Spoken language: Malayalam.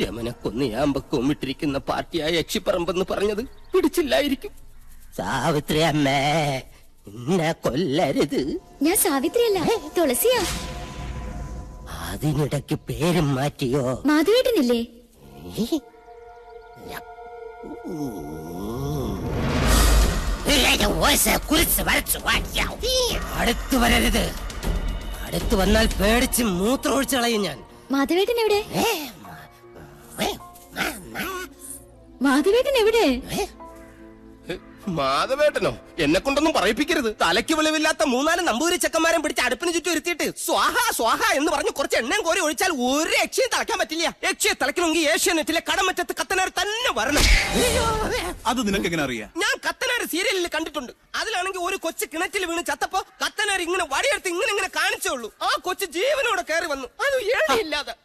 യമനെ കൊന്നിയാമ്പ കൊമ്മിട്ടിരിക്കുന്ന പാർട്ടിയായ യക്ഷിപ്പറമ്പെന്ന് പറഞ്ഞത് പിടിച്ചില്ലായിരിക്കും. സാവിത്രി അമ്മേ, എന്നെ കൊല്ലരുത്. ഞാൻ സാവിത്രിയല്ല, തുളസിയാ. അതിനിടയ്ക്ക് പേരും മാറ്റിയോ? മാധവേട്ടനില്ലേ? അടുത്തു വരരുത്. അടുത്തു വന്നാൽ പേടിച്ച് മൂത്രമൊഴിച്ചു കളയും ഞാൻ. മാധവേട്ടൻ എവിടെ? മാധവേട്ടൻ എവിടെ? മാധവേട്ടനോ? എന്നെ കൊണ്ടൊന്നും പറയിപ്പിക്കരുത്. തലയ്ക്ക് വെളിവില്ലാത്ത 3-4 നമ്പൂരി ചെക്കന്മാരെ പിടിച്ച് അടുപ്പിന് ചുറ്റും ഇരുത്തിയിട്ട് സ്വാഹ സ്വാഹ എന്ന് പറഞ്ഞ് കുറച്ച് എണ്ണയും കോരി ഒഴിച്ചാൽ ഒരു യക്ഷിയും തിളക്കാൻ പറ്റില്ല. യക്ഷിയെ തിളക്കണമെങ്കിൽ ഏഷ്യാനെറ്റിലെ കടമറ്റത്ത് കത്തനാർ തന്നെ വരണം. അത് നിനക്ക് എങ്ങനെ അറിയാം? ഞാൻ കത്തനാർ സീരിയലിൽ കണ്ടിട്ടുണ്ട്. അതിലാണെങ്കിൽ ഒരു കൊച്ചു കിണറ്റിൽ വീണ് ചത്തപ്പോ കത്തനാർ ഇങ്ങനെ വടിയെടുത്ത് ഇങ്ങനെ കാണിച്ചേ ഉള്ളൂ. ആ കൊച്ചു ജീവനോടെ കയറി വന്നു. അത് ഏഴില്ലാതെ.